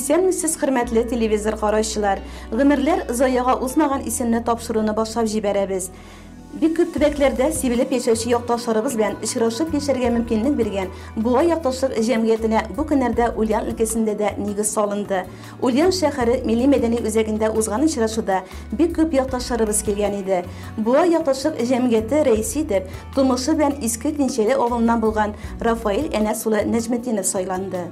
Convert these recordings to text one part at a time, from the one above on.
Исәнмесез, хөрмәтле телевизор караучылар. Гомерләр заяга узмаган исемне тапшыруны башлап җибәрәбез. Бик күп төбәкләрдә сибелеп яшәүче якташларыбыз белән очрашып яшәргә мөмкинлек биргән Буа якташлык җәмгыятенә бу көннәрдә Ульян өлкәсендә дә нигез салынды. Ульян шәһәре милли мәдәни үзәгендә узган очрашуда бик күп якташларыбыз килгән иде. Буа якташлык җәмгыяте рәисе итеп тумышы белән Иске Тинчәле авылыннан булган Рафаил Әнәс улы Нәҗметдинов сайланды.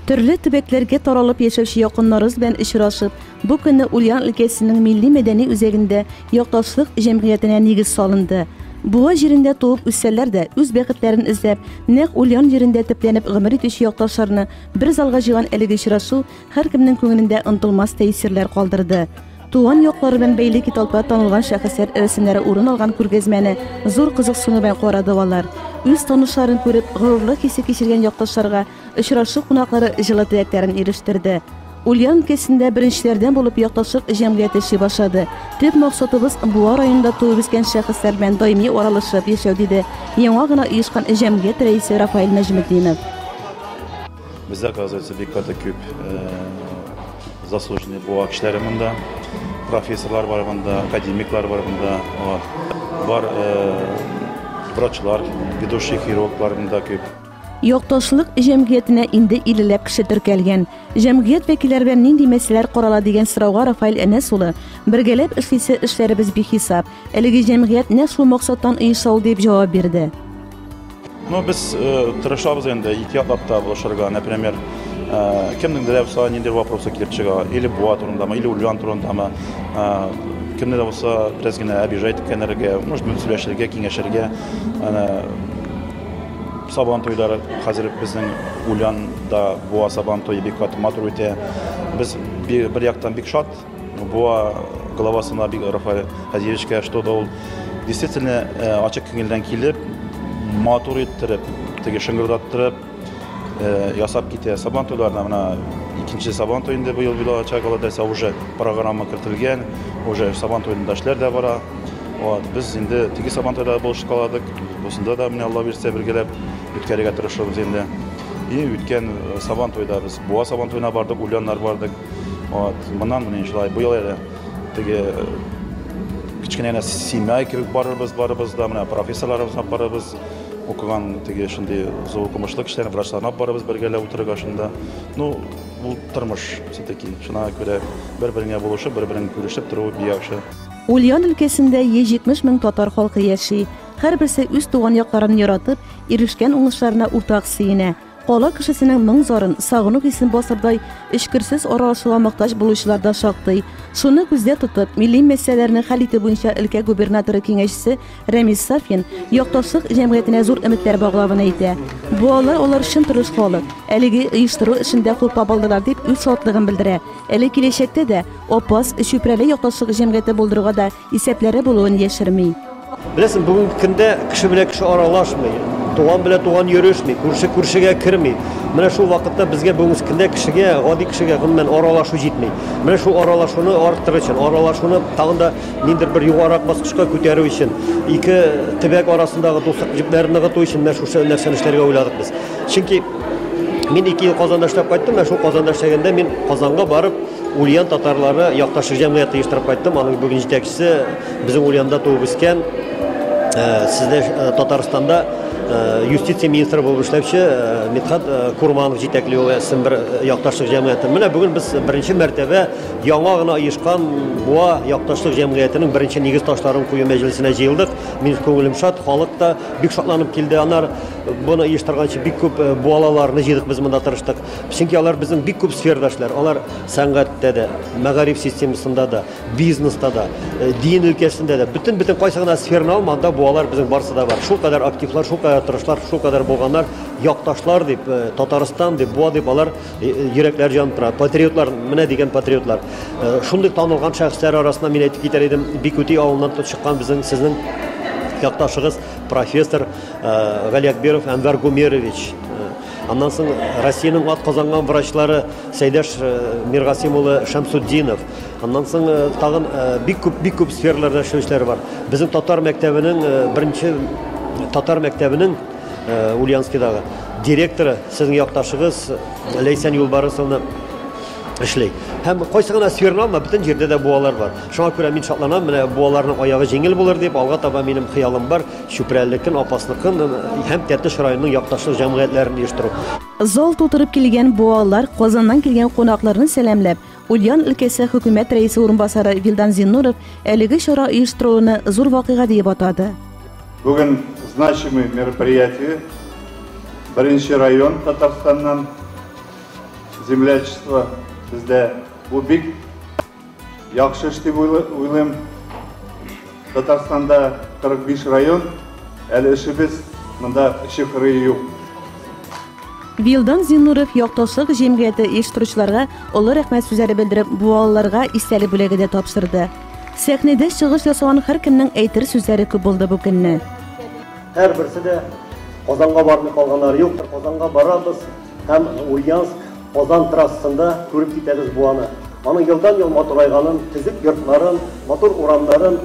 Төрле төбәкләргә таралып яшәүче якыннарыбыз белән очрашып, бу көнне Ульян өлкәсенең милли мәдәни үзәгендә якташлык җәмгыятенә нигез салынды. Буа җирендә туып үссәләр дә үз бәхетләрен эзләп, нәкъ Ульян җирендә төпләнеп гомер итүче якташларны бер залга җыйган әлеге очрашу һәркемнең күңелендә онытылмас тәэсирләр калдырды. Туган яклары белән бәйле китапта танылган шәхесләр рәсемнәре урын алган күргәзмәне зур кызыксыну белән карады алар. Үз танышларын күреп, горурлы хисе кичергән якташларга очрашу кунаклары җылы теләкләрен ирештерде. Ульян өлкәсендә беренчеләрдән булып якташлык җәмгыяте эшли башлады. Төп максатыбыз Буа районында туып үскән шәхесләр белән даими аралашып яшәү диде яңа гына оешкан җәмгыять рәисе Рафаил Нәҗметдинов. Бездә, оказывается, бик күп заслуженный Буа кешеләре монда. Профессорлар бар монда, академиклар бар монда, бар врачлар, ведущий хирурглар монда күп. Якташлык җәмгыятенә инде 50ләп кеше теркәлгән. Җәмгыять вәкилләре белән нинди мәсьәләләр карала дигән сорауга Рафаил Әнәс улы бергәләп эшлисе эшләребез бихисап. Әлеге җәмгыять нәкъ шул максаттан оеша дип җавап бирде. Без тырышабыз инде ике яклап та булышырга, например, кемнеңдер булса нинди вопросы килеп чыга, или Буа турындамы, или Ульян турындамы, кемнеңдер булса biraz генә обижать икәнләргә, может быть, сөйләшергә, киңәшергә, Сабан туйлары хәзер безнең Ульяндә Буа сабан туе бик матур үтә. Без бер яктан бик шат, Буа главасына бик Рафаил Хәзировичкә, что да ул действительно ачык күңелдән килеп, матур иттереп, теге шыңгырдаттырып ясап китә. Сабан туйларына менә икенче сабан туенда быел булачак, алда уже программа кертелгән, уже сабан туенда эшләр дә бара. Biz инде теге сабан туйда булышып каладык. Бусында да менә Алла бирсә бергәләп үткәрергә тырышабыз инде. Үткән сабан туйда без Буа сабан туена бардык, Ульяннар бардык. Моннан менә иншалла бу ел әле теге кичкенә семья кебек барыбыз да менә профессорларыбыз барыбыз, укыган теге шундый зур укымышлы кешеләр, врачларны барыбыз бергәләп утырырга шунда. Бу тормыш все-таки. Шуңа күрә бер-береңә булышып, бер-берен күрешеп тору бик яхшы. Ульян өлкәсендә 170 мең татар халкы яши. Һәрберсе үз туган якларын яратып, ирешкән уңышларына уртак сөенә. Кала кешесенең моң зарын, сагыну хисен басырдай, эшкерсез аралашуга мохтаҗ булучылар да шактый. Шуны күздә тотып, милли мәсьәләләрне хәл итү буенча өлкә губернаторы киңәшчесе Рамис Сафин якташлык җәмгыятенә зур өметләр баглавын әйтә. Буалар алар өчен тырыш халык. Әлеге оештыру эшендә кулпа алдылар дип үз шатлыгын белдерә. Әле киләчәктә дә Опас Шүпрәле якташлык җәмгыяте булдыруга да исәпләре булуын яшерми. Беләсең, бүгенге көндә кеше белән кеше аралашмый, туган белән туган йөрешми, күршегә керми. Менә шул вакытта безгә бүгенге көндә кешегә, гади кешегә гомумән аралашу җитми. Менә шул аралашуны арттыру өчен, аралашуны тагын да ниндидер бер югарак баскычка күтәрү өчен, ике төбәк арасындагы дуслык җипләрен ныгыту өчен менә шул нәрсәне эшләргә уйладык без. Чөнки мин 2 ел Казанда эшләп кайттым, менә шул Казанда эшләгәндә мин Казанга барып Ульян татарлары якташлык җәмгыяте оештырып кайттым. Аның бүген җитәкчесе безнең Ульяндә туып үскән, сездә Татарстанда юстиция министры булып эшләүче Митхат Курманов җитәкләүе бер якташлык җәмгыяте. Менә бүген без беренче мәртәбә яңа гына оешкан Буа якташлык җәмгыятенең беренче нигез ташларын кую мәҗлесенә җыелдык. Мин күңелем шат, халык да бик шатланып килде. Аннар буны оештырганчы бик күп буалаларны җыйдык, без монда тырыштык. Чөнки алар безнең бик күп сферада эшләр. Алар сәнгатьтә дә, мәгариф системасында да, бизнеста да, дин өлкәсендә дә, бөтен кайсы гына сфераны алмаганда буалар безнең барысы да бар. Шул кадәр активлар, шул кадәр тырышлар, шул кадәр булганнар, якташлар дип, Татарстан дип, Буа дип алар йөрәкләр җанып тора. Патриотлар, менә дигән патриотлар. Шундый танылган шәхесләр арасында мин әйтеп китәр идем, бик үти авылыннан чыккан безнең сезнең якташыгыз профессор Галиакберов Әнвәр Гумерович. Аннан соң Россиянең атказанган врачлары Сәйдәш Миргасим улы Шәмсуддинов. Аннан соң тагын бик күп сфераларда эшләүчеләр бар. Безнең татар мәктәбенең беренче татар мәктәбенең Ульяновскидагы директоры, sizning якташыгыз Лейсан Юлбарысовны эшләй. Һәм кайсы гына сфераны алма, бөтен җирдә дә буалар бар. Шуңа күрә мин шатланам, менә буаларның аягы җиңел булыр дип, алга таба минем хыялым бар, Чүпрәллекнең, Апасныкын һәм Тәтеш районының якташлык җәмгыятьләрен оештыру. Зал тутырып килгән буалар Казаннан килгән кунакларны сәламләп, Ульян өлкәсе хөкүмәт рәисе урынбасары Вилдан Зиннуров әлеге чара оештыруны зур вакыйга дип атады. Бүген значимый мероприятие. Бірінші район Татарстаннан землячество бізде бұл бик яхшы эш дип уйлыйм. Татарстанда 45 район, әле эшебез монда шифры юк. Вилдан Зиннуров якташлык җәмгыяте оештыручыларга олы рәхмәт сүзләре белдереп, буаларга истәлек бүләге дә тапшырды. Сәхнәдә чыгыш ясаган һәркемнең әйтер сүзләре күп булды бу көнне. Һәр берсе дә Казанга бармый калганнар юк. Казанга барабыз һәм Ульяновск Казан трассасында күреп китәбез буаны. Аның елдан-ел матурайганын, төзек йортларын, матур урамнарын,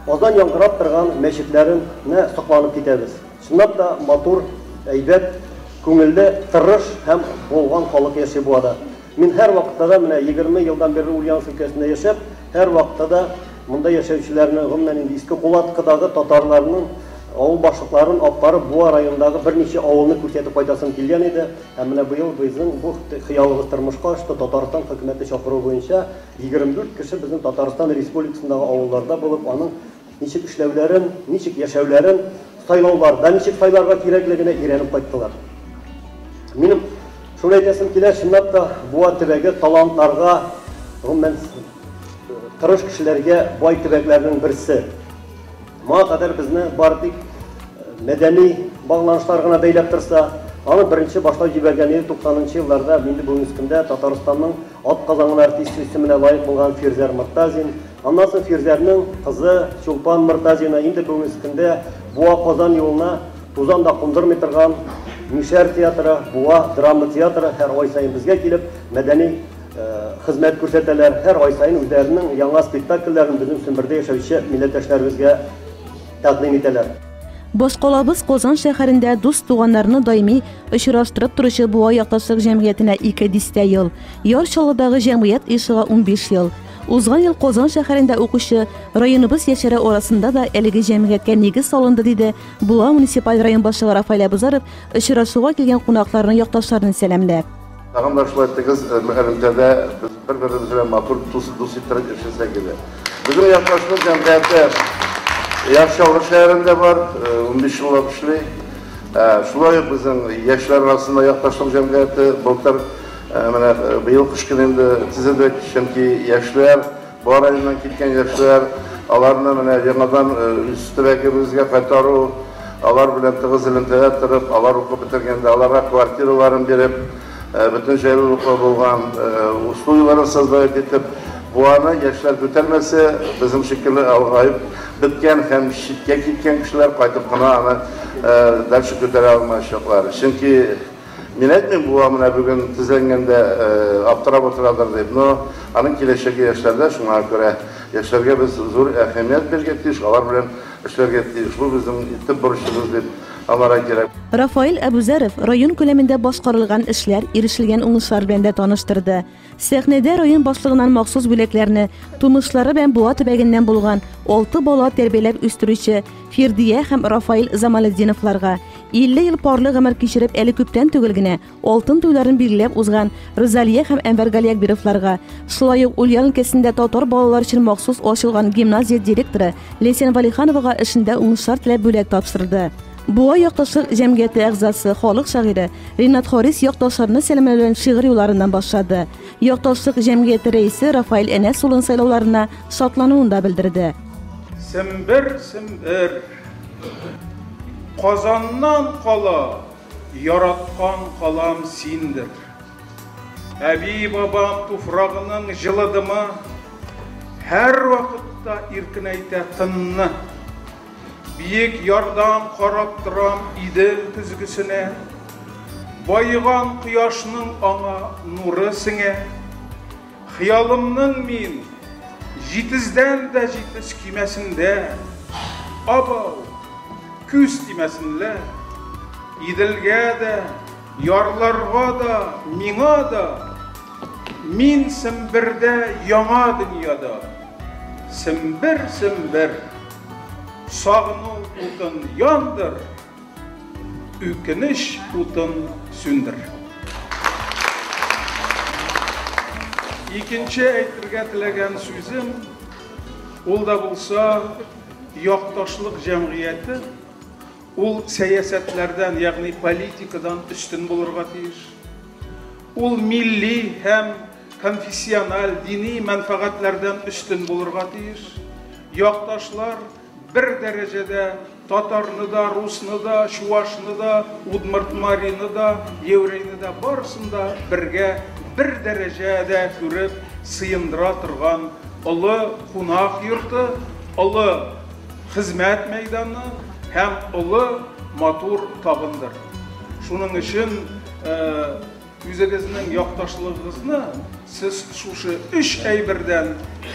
Казан яңгырап торган мәчетләрен сакланып китәбез. Шуннан да матур, әйбәт, күңелле, тырыш һәм булган халык яши буада. Мин һәр вакытта да менә 20 елдан бeri Ульяновск өлкәсендә яшәп, һәр вакытта да монда яшәүчеләрне, гомумән инде иске Кулаткадагы татарларның авыл башлыкларын апарып Буа районындагы берничә авылны күрсәтеп кайтасым килгән иде. Һәм менә быел безнең бу хыялыбыз тормышка ашты. Татарстан хөкүмәте чакыру буенча 24 кеше безнең Татарстан Республикасындагы авылларда булып, аның ничек эшләүләрен, ничек яшәүләрен, сайлауларда ничек сайларга кирәклегенә өйрәнеп кайттылар. Минем шуны әйтәсем килә, чынлап та Буа төбәге талантларга, гомумән тырыш кешеләргә бай төбәкләрнең берсе. Моңа кадәр безне бар тик мәдәни багланышлар гына бәйләп торса, аны беренче башлап җибәргән 90-нчы елларда инде бүгенге көндә Татарстанның атказанган артисты исеменә лаек булган Фирзәр Мортазин, аннан соң Фирзәрнең кызы Чулпан Мортазина инде бүгенге көндә Буа Казан юлына тузанда кундырмый торган Мишәр театры, Буа драма театры һәр ай сайын безгә килеп мәдәни хезмәт күрсәтәләр. Һәр ай сайын үзләренең яңа спектакльләрен безнең Сөмбердә яшәүче милләттәшләребезгә тәкъдим итәләр. Башкалабыз Казан шәһәрендә дус туганнарны даими очраштырып торучы Буа якташлык җәмгыятенә 2 дистә ел, Ярчалыдагы җәмгыять ишыга 15 ел. Узган ел Казан шәһәрендә укучы районыбыз яшьләре арасында да әлеге җәмгыятькә нигез салынды диде Буа муниципаль район башлыгы Рафаэль Абузаров очрашуга килгән кунакларны якташларын сәламләп. Тагын да шулай тигез элемтәдә без бер-беребез белән матур дус иттереп эшләсәк иде. Бүген якташлык җәмгыяте Ярчалык шәһәрендә бар, 15 еллап эшли. Шулай безнең яшьләр арасында якташлык җәмгыяте былтыр менә быел кыш көнендә төзелде, чөнки яшьләр, Буа районыннан киткән яшьләр, аларны менә яңадан үз төбәгебезгә кайтару, алар белән тыгыз элемтәдә торып, алар укып бетергәндә аларга квартираларын биреп, bütün җайлылыкка булган условияларын создать итеп, Буаны яшьләр күтәрмәсә, безнең шикелле алгайып биткән һәм читкә киткән кешеләр кайтып кына аны дәшә күтәрә алмаячаклар. Чөнки мин әйтмим, Буа менә бүген төзәнгәндә аптырап утырадыр дип, но аның киләчәге яшьләрдә, шуңа күрә яшьләргә без зур әһәмият бирергә тиеш, алар белән эшләргә тиеш. Бу безнең итеп бурычыбыз дип Рафаэль Абузаров район күләмендә башкарылган эшләр, ирешелгән уңышлар белән дә таныштырды. Сәхнәдә район башлыгыннан махсус бүләкләрне тумышлары белән Буа төбәгеннән булган 6 бала тәрбияләп үстерүче Фирдия һәм Рафаэль Замалетдиновларга 50 ел парлы гомер кичереп әле күптән түгел генә алтын туйларын билгеләп узган Розалия һәм Әнвәр Галиякбировларга, шулай ук Ульян өлкәсендә татар балалар өчен махсус ачылган гимназия директоры Лесен Валихановага эшендә уңышлар теләп бүләк тапшырды. Буа якташлык җәмгыяте әгъзасы, халык шагыйре Ринат Харис якташларны сәламләү шигырь юлларыннан башлады. Якташлык җәмгыяте рәисе Рафаэль Әнәс улын сайлауларына шатлануын да белдерде. Сембер Казаннан кала, яраткан калам синдер. Әби бабам туфрагының җылыдымы, һәр вакытта иркенәйтә тынны. Биек ярдан карап торам идел көзгесенә, байыган кояшның аңа нуры сеңә. Хыялымның мин җитездән дә җитез кимәсендә, абау күз тимәсенләр. Иделгә дә, ярларга да, миңа да, мин Сембердә яңа дөньяда. Сембер, Сембер, сагыну утын яндыр, үкенеч утын сүндір. Икенче әйтергә теләгән сүзем, ул да булса, якташлык җәмгыяте, ул сәясәтләрдән, ягъни политикадан үстен булырга тиеш. Ул милли һәм конфессиональ, дини мәнфәгатьләрдән үстен булырга тиеш. Якташлар бер дәрәҗәдә татарны да, русны да, чуашны да, удмуртмарины да, еврейны да барысында бергә бер дәрәҗәдә күреп сыендыра торган олы кунак йорты, олы хезмәт мәйданы һәм олы матур табындыр. Шуның өчен үзегезнең якташлыгыгызны сез шушы өч әйбердән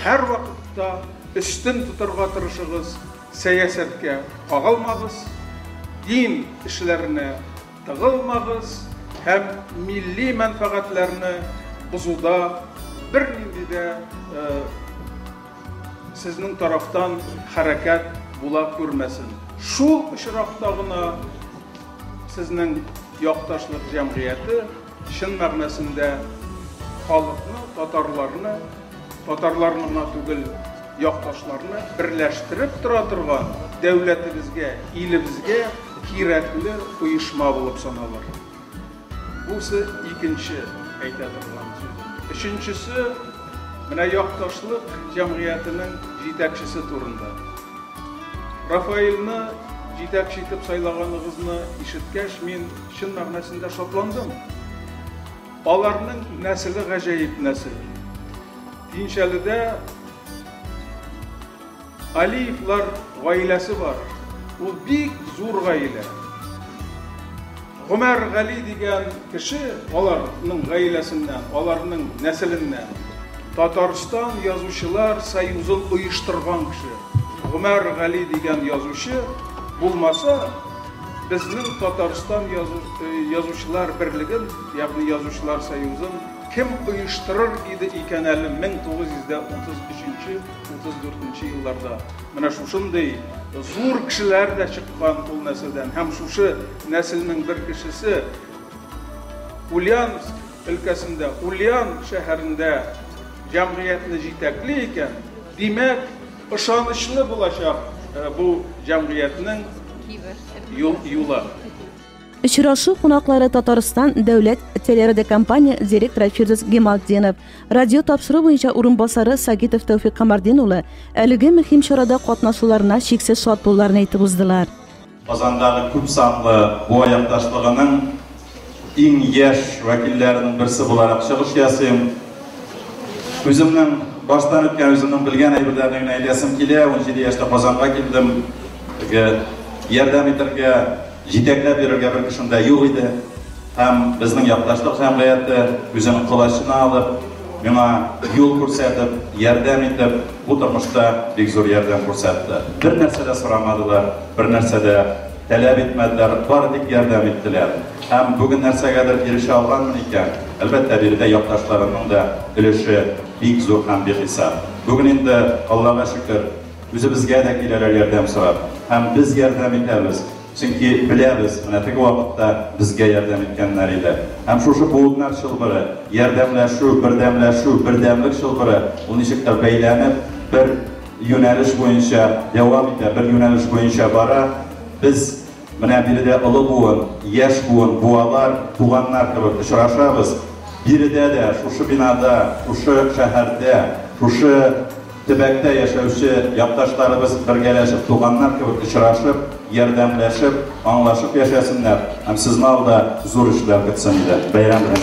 һәр вакытта өстен тотырга тырышыгыз. Сәясәткә кагылмагыз, дин эшләренә тыгылмагыз һәм милли мәнфәгатьләрне бузуда бернинди дә сезнең тарафтан хәрәкәт була күрмәсен. Шул очракта гына сезнең якташлык җәмгыяте чын мәгънәсендә халыкны, татарларны гына түгел, якташларны берләштереп тора торган дәүләтебезгә, илебезгә кирәкле оешма булып саналыр. Бусы икенче әйтә торган сүз. Өченчесе, менә якташлык җәмгыятенең җитәкчесе турында. Рафаэльне җитәкче итеп сайлаганыгызны ишеткәч, мин чын мәгънәсендә шатландым. Аларның нәселе гаҗәеп нәсел. Динчәледә Алиевлар гаиләсе бар. Ул бик зур гаилә. Гомәр Гали дигән кеше аларның гаиләсеннән, аларның нәселеннән Татарстан язучылар союзын оештырган кеше. Гомәр Гали дигән язучы булмаса, безнең Татарстан язучылар берлеген, ягъни язучылар союзын кем оештырыр иде икән әле 1933-34 елларда. Менә шушындый зур кешеләр дә чыккан ул нәселдән. Һәм шушы нәселнең бер кешесе Ульяновск өлкәсендә, Ульян шәһәрендә җәмгыятьне җитәкли икән. Димәк, ышанычлы булачак бу җәмгыятьнең юлы. Очрашу кунаклары Татарстан дәүләт телерадиокомпания директоры Фирдус Гемалдинов, радио тапшыру буенча урынбасары Сагитов Тәүфик Камардин улы әлеге мөһим чарада катнашуларына чиксез шат булуларын әйтеп уздылар. Казандагы күп санлы бу якташлыгының иң яшь вәкилләренең берсе буларак чыгыш ясыйм. Үземнең баштан үткән үземнең белгән әйберләрне әйтәсем килә. 17 яшьтә Казанга килдем. Ярдәм итәргә, җитәкләп бирергә бер кешем дә юк иде. Һәм безнең якташлык җәмгыяте үзенең кылычын алып, миңа юл күрсәтеп, ярдәм итеп, бу тормышта бик зур ярдәм күрсәтте. Бер нәрсә дә сорамадылар, бер нәрсә дә таләп итмәделәр, бары тик ярдәм иттеләр. Һәм бүген нәрсәгәдер ирешә алганмын икән, әлбәттә биредә якташларымның да өлеше бик зур һәм бихисап. Бүген инде Аллага шөкер, үзебезгә дә киләләр ярдәм сорап, һәм без ярдәм итәбез. Чөнки беләбез, менә теге вакытта безгә ярдәм иткәннәр иде. Һәм шушы буыннар чылбыры, ярдәмләшү, бердәмлек чылбыры, ул ничектер бәйләнеп, бер юнәлеш буенча дәвам итә, бер юнәлеш буенча бара. Без менә биредә олы буын, яшь буын, буалар, туганнар кебек очрашабыз. Биредә дә, шушы бинада, шушы шәһәрдә, шушы төбәктә яшәүче якташларыбыз бергәләшеп, туганнар кебек очрашып, ярдәмләшеп, аңлашып яшәсеннәр. Һәм сезне алда зур эшләр көтсен иде. Бәйрәм белән.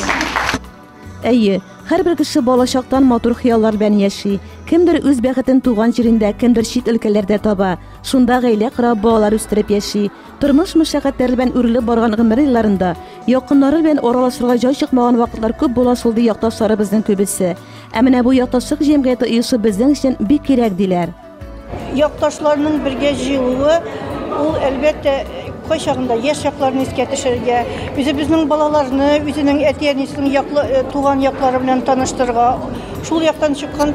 Әйе, һәрбер кеше балачактан матур хыяллар белән яши. Кемдер үз бәхетен туган җирендә, кемдер чит өлкәләрдә таба. Шунда гаилә корып, балалар үстереп яши. Тормыш мәшәкатьләре белән үрелеп барган гомер елларында якыннары белән аралашырга җай чыкмаган вакытлар күп була шул ди якташларыбызның күбесе. Ә менә бу якташлык җәмгыяте оешы безнең өчен бик кирәк диләр. Якташларның бергә җыелуы ул әлбәттә кайчагында яшь якларын искә төшерергә, үзебезнең балаларны, үзенең әти-әнисенең туган яклары белән таныштырырга, шул яктан чыккан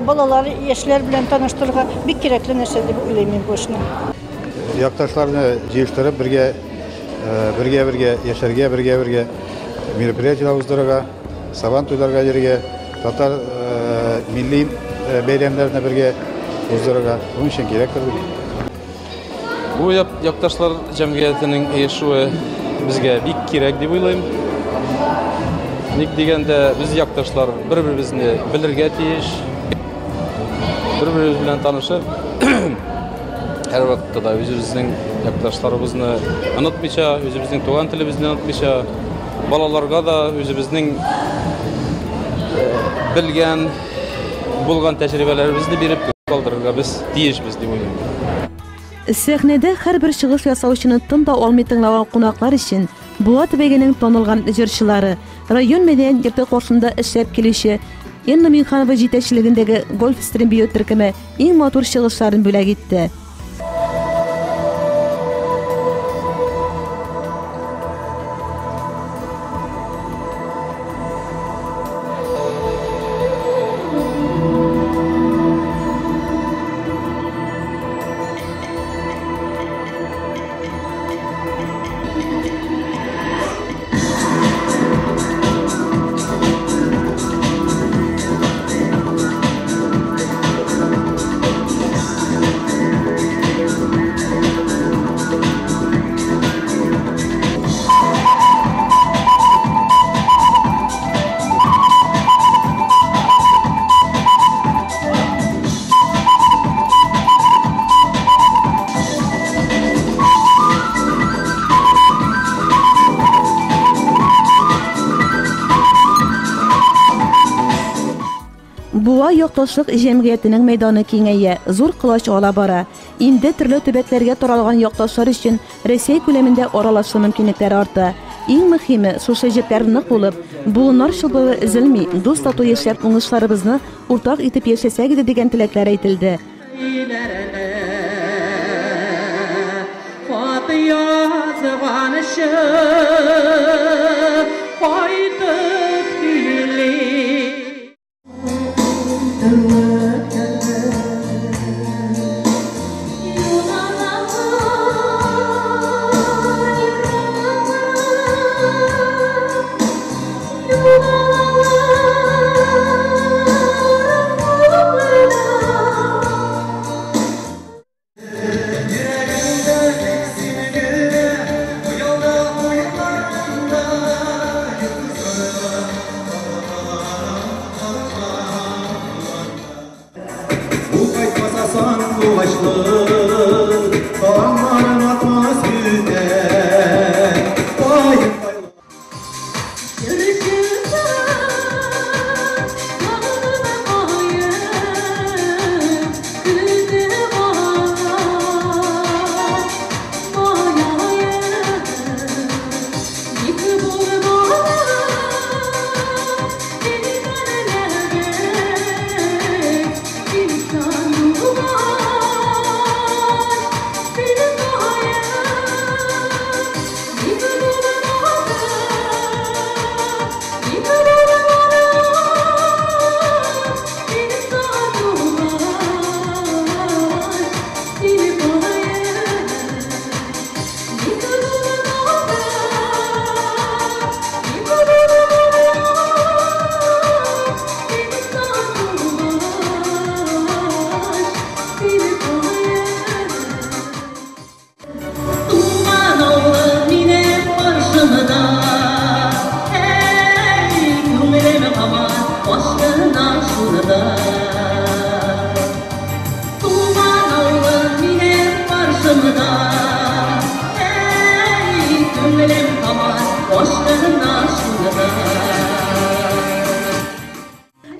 балалар, яшьләр белән таныштырырга бик кирәкле нәрсә дип уйлыйм мин бу эшне. Якташларны җыештырып, бергә яшәргә, бергә мероприятиялар уздырырга, сабан туйларга йөрергә, татар милли бәйрәмнәрне бергә уздырырга, bunun için кирәктер. Бу якташлар җәмгыятенең оешуы безгә бик кирәк дип уйлыйм. Ник дигәндә, без якташлар бер-беребезне белергә тиеш, бер-беребез белән танышып, һәр вакытта үзебезнең якташларыбызны онытмыйча, үзебезнең туган телебезне онытмыйча, балаларга да үзебезнең белгән, булган тәҗрибәләребезне биреп калдырырга без тиешбез дип уйлыйм. Сәхнәдә һәрбер чыгыш ясаучыны тын да алмый тыңлаган кунаклар өчен Буа төбәгенең танылган җырчылары, район мәдәният йорты каршында эшләп килүче Инна Минханова җитәкчелегендәге Гольфстрим бию төркеме иң матур чыгышларын бүләк итте. Буа якташлык җәмгыятенең мәйданы киңәя, зур кылач ала бара. Инде төрле төбәкләргә таралган якташлар өчен Россия күләмендә аралашу мөмкинлекләре арта. Иң мөһиме, шушы җепләр нык булып, буыннар чылбыры өзелми, дус тату яшәп уңышларыбызны уртак итеп яшәсәк иде дигән теләкләр әйтелде.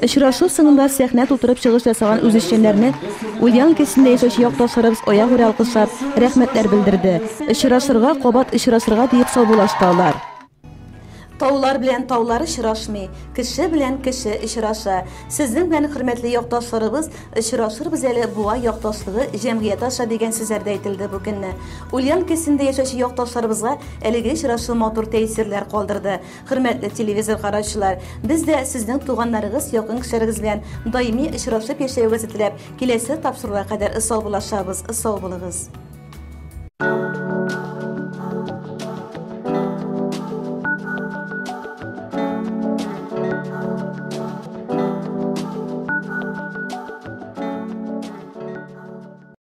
Очрашу соңында сәхнә тутырып чыгыш ясаган үзешчәннәрне Ульян өлкәсендә яшәүче якташларыбыз аягүрә алкышлап, рәхмәтләр белдерде. Очрашырга, кабат очрашырга дип саубуллаштылар. Tavlar bilen tavlar ışıraşmay, kişi bilen kişi ışıraşa. Sizin bilen hürmetli yoktaşlarımız ışıraşırız eli buğa yoktaşlığı cemiyet aşa degen sizlerde aytildi bu günne. Ulyan kesinde yaşaşı yoktaşlarımızga eligi ışıraşı motor tesirler kaldırdı. Hürmetli televizor karayışçılar, biz de sizin tuğanlarınız yakın kişileriz bilen daimi ışıraşıp yaşayıp tilep, kilesi tapsırlığa kadar ısal bulaşabız, ısal bulığız.